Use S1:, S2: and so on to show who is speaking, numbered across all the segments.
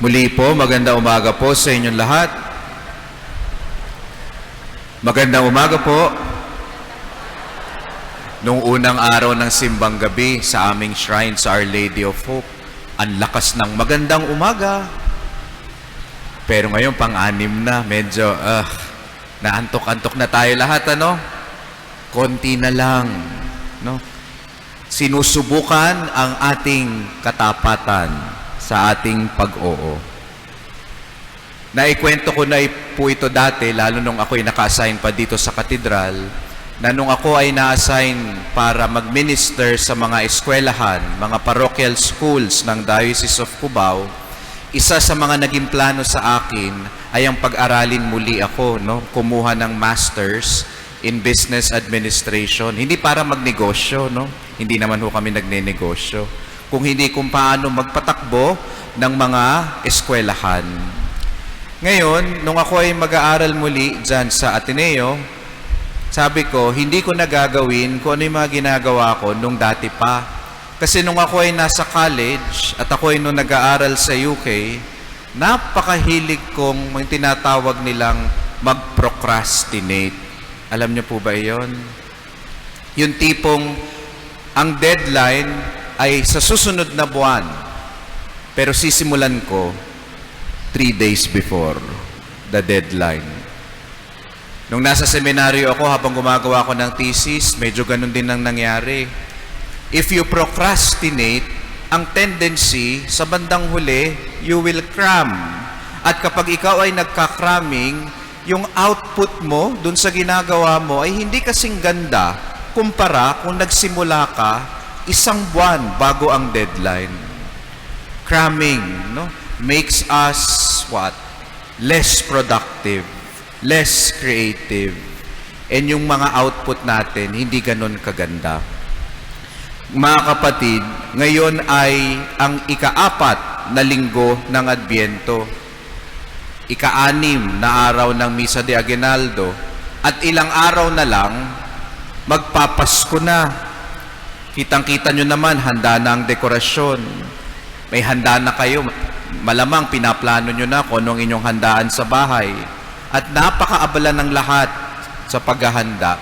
S1: Muli po, magandang umaga po sa inyong lahat. Magandang umaga po. Nung unang araw ng simbang gabi sa aming shrine sa Our Lady of Hope, ang lakas ng magandang umaga. Pero ngayon, pang-anim na, medyo naantok-antok na tayo lahat, ano? Konti na lang, no? Sinusubukan ang ating katapatan sa ating pag-oo. Naikwento ko na po ito dati, lalo nung ako'y naka-assign pa dito sa katedral, na nung ako ay na-assign para mag-minister sa mga eskwelahan, mga parochial schools ng Diocese of Cubao, isa sa mga naging plano sa akin ay ang pag-aralin muli ako, no? Kumuha ng Masters in Business Administration. Hindi para magnegosyo, no? Hindi naman ho kami nagne-negosyo. Kung hindi kung paano magpatakbo ng mga eskwelahan. Ngayon, nung ako ay mag-aaral muli dyan sa Ateneo, sabi ko, hindi ko nagagawin kung ano yung mga ginagawa ko nung dati pa. Kasi nung ako ay nasa college at ako ay nung nag-aaral sa UK, napakahilig kong mga tinatawag nilang mag-procrastinate. Alam niyo po ba yon? Yung tipong ang deadline ay sa susunod na buwan, pero sisimulan ko 3 days before the deadline. Nung nasa seminaryo ako, habang gumagawa ko ng thesis, medyo ganun din ang nangyari. If you procrastinate, ang tendency, sa bandang huli, you will cram. At kapag ikaw ay nagka-cramming, yung output mo, dun sa ginagawa mo, ay hindi kasing ganda kumpara kung nagsimula ka 1 buwan bago ang deadline. Cramming, no, makes us what? Less productive, less creative, and yung mga output natin hindi ganon kaganda. Mga kapatid, ngayon ay ang ika-4 na linggo ng Adbyento, ika-6 na araw ng Misa de Aguinaldo, at ilang araw na lang magpapasko na. Kitang-kita nyo naman, handa na ang dekorasyon. May handa na kayo. Malamang pinaplano nyo na kung anong inyong handaan sa bahay. At napakaabala ng lahat sa paghahanda.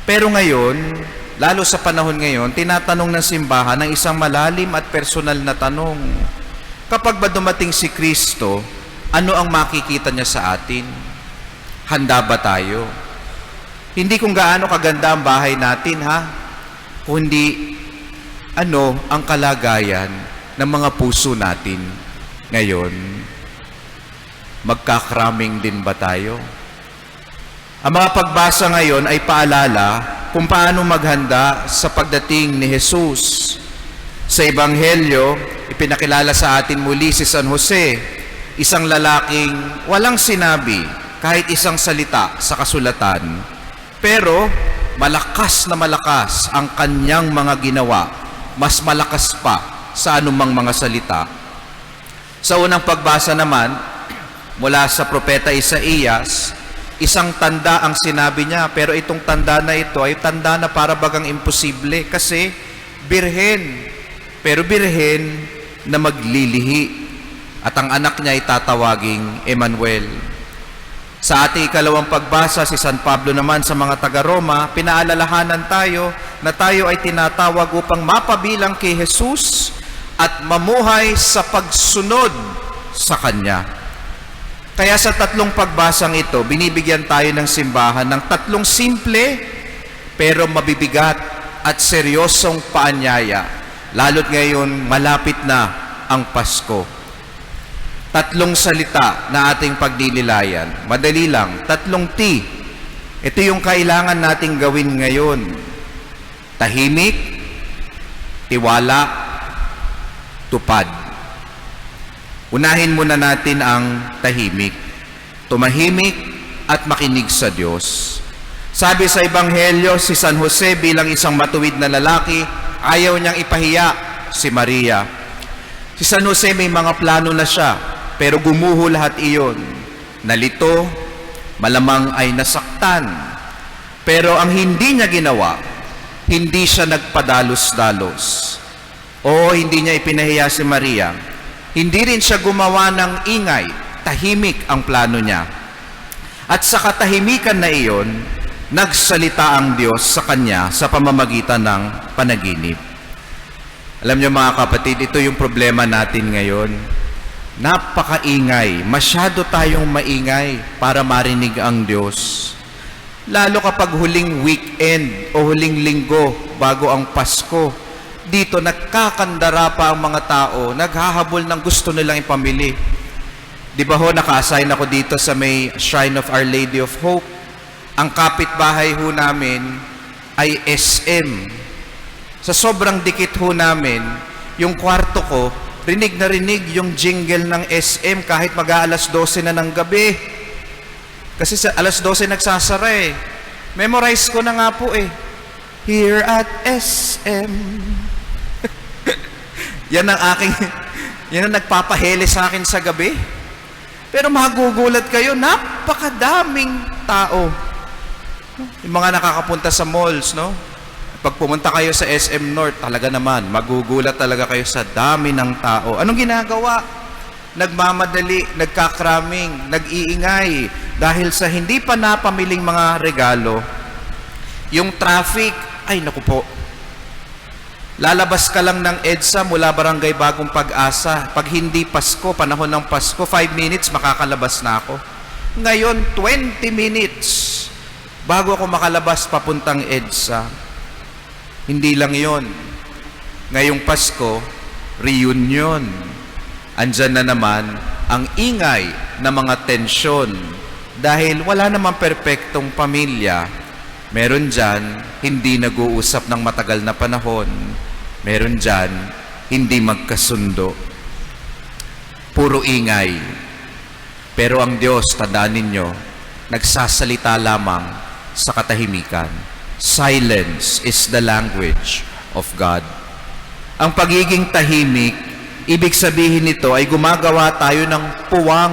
S1: Pero ngayon, lalo sa panahon ngayon, tinatanong ng simbahan ng isang malalim at personal na tanong. Kapag ba dumating si Kristo, ano ang makikita niya sa atin? Handa ba tayo? Hindi kung gaano kaganda ang bahay natin, ha? Kundi ano ang kalagayan ng mga puso natin ngayon. Magkakraming din ba tayo? Ang mga pagbasa ngayon ay paalala kung paano maghanda sa pagdating ni Jesus. Sa Ebanghelyo, ipinakilala sa atin muli si San Jose, isang lalaking walang sinabi kahit isang salita sa kasulatan. Pero malakas na malakas ang kanyang mga ginawa, mas malakas pa sa anumang mga salita. Sa unang pagbasa naman, mula sa propeta Isaías, isang tanda ang sinabi niya, pero itong tanda na ito ay tanda na para bagang imposible kasi birhen, pero birhen na maglilihi, at ang anak niya ay tatawaging Emmanuel. Sa ating ikalawang pagbasa, si San Pablo naman sa mga taga-Roma, pinaalalahanan tayo na tayo ay tinatawag upang mapabilang kay Jesus at mamuhay sa pagsunod sa Kanya. Kaya sa 3 pagbasang ito, binibigyan tayo ng simbahan ng 3 simple pero mabibigat at seryosong paanyaya, lalo't ngayon malapit na ang Pasko. 3 salita na ating pagdililayan. Madali lang, 3 T. Ito yung kailangan nating gawin ngayon. Tahimik, tiwala, tupad. Unahin muna natin ang tahimik. Tumahimik at makinig sa Diyos. Sabi sa Ebanghelyo, si San Jose bilang isang matuwid na lalaki, ayaw niyang ipahiya si Maria. Si San Jose may mga plano na siya, pero gumuho lahat iyon. Nalito, malamang ay nasaktan. Pero ang hindi niya ginawa, hindi siya nagpadalos-dalos. O hindi niya ipinahiya si Maria. Hindi rin siya gumawa ng ingay. Tahimik ang plano niya. At sa katahimikan na iyon, nagsalita ang Diyos sa kanya sa pamamagitan ng panaginip. Alam niyo mga kapatid, ito yung problema natin ngayon. Napakaingay. Masyado tayong maingay para marinig ang Diyos. Lalo kapag huling weekend o huling linggo bago ang Pasko, dito nagkakandara pa ang mga tao, naghahabol ng gusto nilang ipamili. Di ba ho, naka-assign ako dito sa may Shrine of Our Lady of Hope. Ang kapitbahay ho namin ay SM. Sa sobrang dikit ho namin, yung kwarto ko, rinig na rinig yung jingle ng SM kahit mag-aalas 12 na ng gabi. Kasi sa alas 12 nagsasara eh. Memorize ko na nga po eh. Here at SM. Yan ang nagpapahele sa akin sa gabi. Pero magugulat kayo, napakadaming tao. Yung mga nakakapunta sa malls, no? Pag pumunta kayo sa SM North, talaga naman, magugulat talaga kayo sa dami ng tao. Anong ginagawa? Nagmamadali, nagkakraming, nag-iingay. Dahil sa hindi pa napamiling mga regalo, yung traffic, ay naku po, lalabas ka lang ng EDSA mula Barangay Bagong Pag-asa. Pag hindi Pasko, panahon ng Pasko, 5 minutes, makakalabas na ako. Ngayon, 20 minutes bago ako makalabas papuntang EDSA. Hindi lang yon. Ngayong Pasko, reunion. Andyan na naman ang ingay na mga tensyon. Dahil wala namang perpektong pamilya. Meron dyan, hindi nag-uusap ng matagal na panahon. Meron dyan, hindi magkasundo. Puro ingay. Pero ang Diyos, tandaan ninyo, nagsasalita lamang sa katahimikan. Silence is the language of God. Ang pagiging tahimik, ibig sabihin nito ay gumagawa tayo ng puwang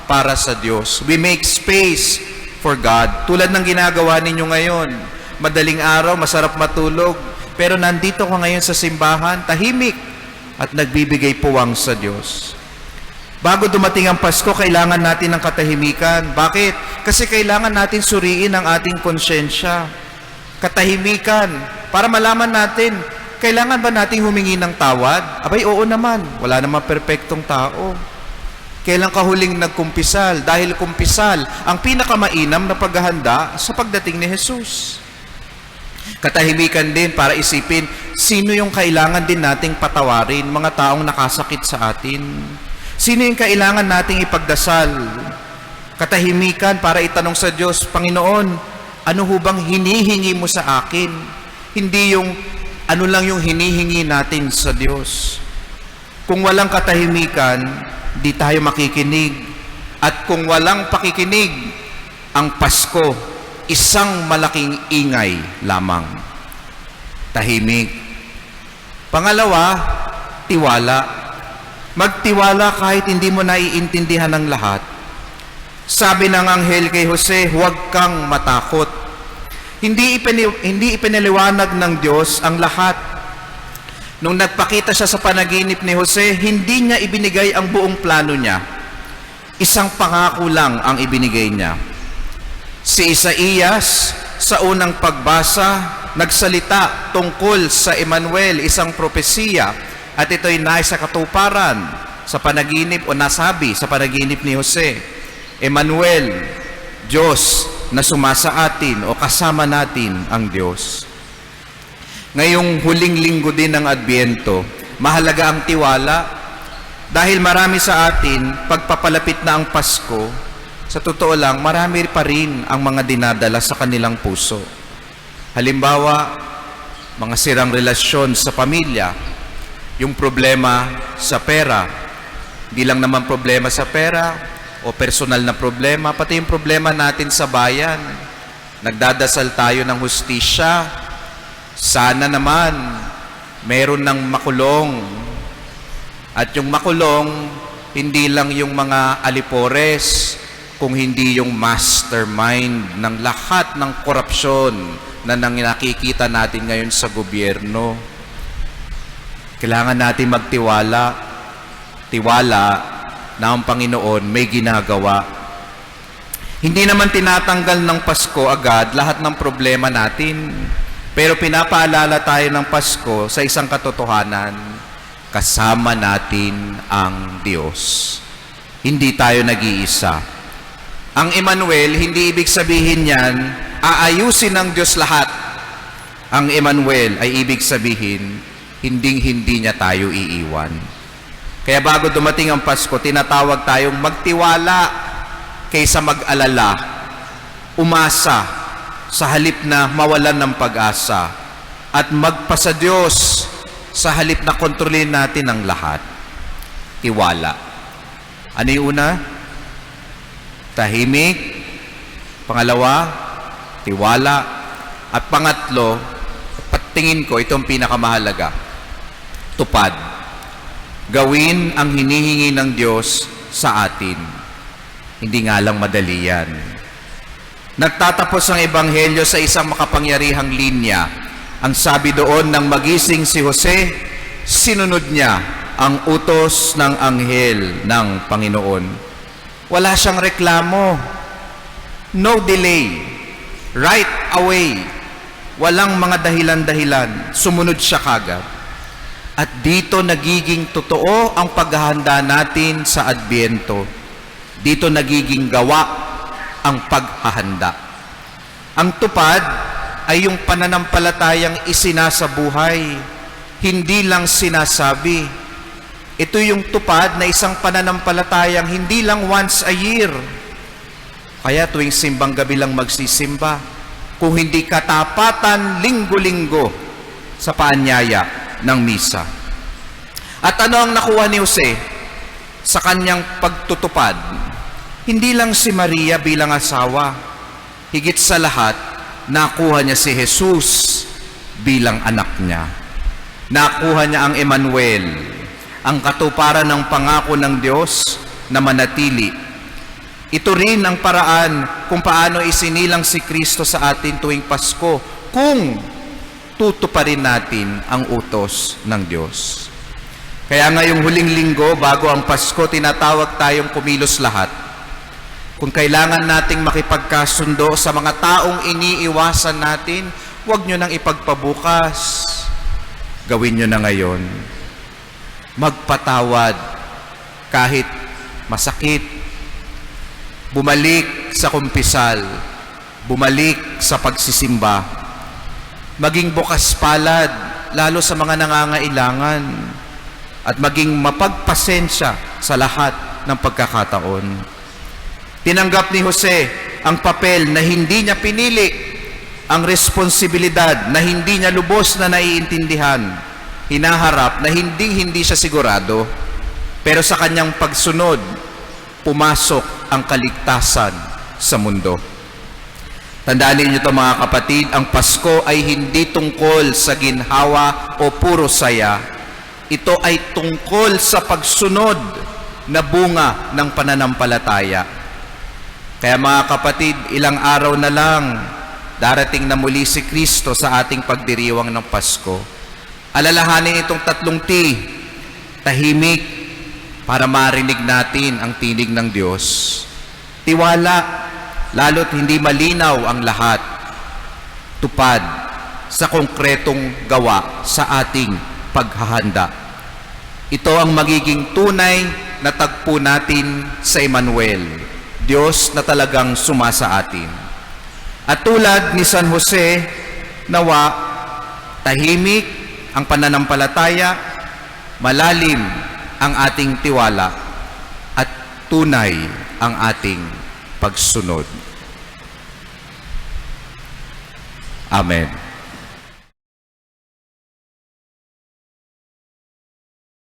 S1: para sa Diyos. We make space for God. Tulad ng ginagawa ninyo ngayon. Madaling araw, masarap matulog. Pero nandito ka ngayon sa simbahan, tahimik at nagbibigay puwang sa Diyos. Bago dumating ang Pasko, kailangan natin ng katahimikan. Bakit? Kasi kailangan natin suriin ang ating konsyensya. Katahimikan. Para malaman natin, kailangan ba nating humingi ng tawad? Abay, oo naman. Wala namang perpektong tao. Kailan ka huling nagkumpisal? Dahil kumpisal ang pinakamainam na paghahanda sa pagdating ni Jesus. Katahimikan din para isipin, sino yung kailangan din nating patawarin? Mga taong nakasakit sa atin. Sino yung kailangan nating ipagdasal? Katahimikan para itanong sa Diyos, Panginoon, ano ho bang hinihingi mo sa akin? Hindi yung ano lang yung hinihingi natin sa Diyos. Kung walang katahimikan, di tayo makikinig. At kung walang pakikinig, ang Pasko, isang malaking ingay lamang. Tahimik. Pangalawa, tiwala. Magtiwala kahit hindi mo naiintindihan ng lahat. Sabi ng anghel kay Jose, huwag kang matakot. Hindi ipinaliwanag ng Diyos ang lahat. Nung nagpakita siya sa panaginip ni Jose, hindi niya ibinigay ang buong plano niya. Isang pangako lang ang ibinigay niya. Si Isaías, sa unang pagbasa, nagsalita tungkol sa Emmanuel, isang propesiya, at ito'y nasa katuparan sa panaginip o nasabi sa panaginip ni Jose. Emmanuel, Diyos na sumasa atin o kasama natin ang Diyos. Ngayong huling linggo din ng Adbyento, mahalaga ang tiwala dahil marami sa atin, pagpapalapit na ang Pasko, sa totoo lang, marami pa rin ang mga dinadala sa kanilang puso. Halimbawa, mga sirang relasyon sa pamilya, yung problema sa pera, hindi lang naman problema sa pera o personal na problema, pati yung problema natin sa bayan. Nagdadasal tayo ng hustisya. Sana naman meron ng makulong. At yung makulong, hindi lang yung mga alipores, kung hindi yung mastermind ng lahat ng korupsyon na nakikita natin ngayon sa gobyerno. Kailangan natin magtiwala. tiwala na ang Panginoon may ginagawa. Hindi naman tinatanggal ng Pasko agad lahat ng problema natin, pero pinapaalala tayo ng Pasko sa isang katotohanan: kasama natin ang Diyos. Hindi tayo nag-iisa. Ang Emmanuel, hindi ibig sabihin yan, aayusin ng Diyos lahat. Ang Emmanuel ay ibig sabihin, hinding-hindi niya tayo iiwan. Kaya bago dumating ang Pasko, tinatawag tayong magtiwala kaysa mag-alala, umasa sa halip na mawalan ng pag-asa, at magpasa Diyos sa halip na kontrolin natin ang lahat. Tiwala. Ano yung una? Tahimik. Pangalawa, tiwala. At pangatlo, patingin ko, itong pinakamahalaga, tupad. Gawin ang hinihingi ng Diyos sa atin. Hindi nga lang madali yan. Nagtatapos ang Ebanghelyo sa isang makapangyarihang linya. Ang sabi doon, nang magising si Jose, sinunod niya ang utos ng anghel ng Panginoon. Wala siyang reklamo. No delay. Right away. Walang mga dahilan-dahilan. Sumunod siya kagad. At dito nagiging totoo ang paghahanda natin sa Adbyento. Dito nagiging gawa ang paghahanda. Ang tupad ay yung pananampalatayang isinasabuhay, hindi lang sinasabi. Ito yung tupad na isang pananampalatayang hindi lang once a year. Kaya tuwing simbang gabi lang magsisimba, kung hindi katapatan linggo-linggo sa paanyaya ng misa. At ano ang nakuha ni Jose sa kanyang pagtutupad? Hindi lang si Maria bilang asawa, higit sa lahat, nakuha niya si Jesus bilang anak niya. Nakuha niya ang Emmanuel, ang katuparan ng pangako ng Diyos na manatili. Ito rin ang paraan kung paano isinilang si Kristo sa atin tuwing Pasko, kung tutuparin natin ang utos ng Diyos. Kaya ngayong huling linggo, bago ang Pasko, tinatawag tayong kumilos lahat. Kung kailangan nating makipagkasundo sa mga taong iniiwasan natin, huwag nyo nang ipagpabukas. Gawin nyo na ngayon. Magpatawad kahit masakit. Bumalik sa kumpisal. Bumalik sa pagsisimba. Maging bukas palad, lalo sa mga nangangailangan. At maging mapagpasensya sa lahat ng pagkakataon. Tinanggap ni Jose ang papel na hindi niya pinili, ang responsibilidad na hindi niya lubos na naiintindihan, hinaharap na hindi siya sigurado, pero sa kanyang pagsunod, pumasok ang kaligtasan sa mundo. Tandaan niyo ito mga kapatid, ang Pasko ay hindi tungkol sa ginhawa o puro saya. Ito ay tungkol sa pagsunod na bunga ng pananampalataya. Kaya mga kapatid, ilang araw na lang, darating na muli si Kristo sa ating pagdiriwang ng Pasko. Alalahanin itong 3 T, tahimik, para marinig natin ang tinig ng Diyos. Tiwala, lalo't hindi malinaw ang lahat. Tupad sa konkretong gawa sa ating paghahanda. Ito ang magiging tunay na tagpo natin sa Emmanuel, Diyos na talagang sumasa atin. At tulad ni San Jose, nawa, tahimik ang pananampalataya, malalim ang ating tiwala, at tunay ang ating pagsunod. Amen.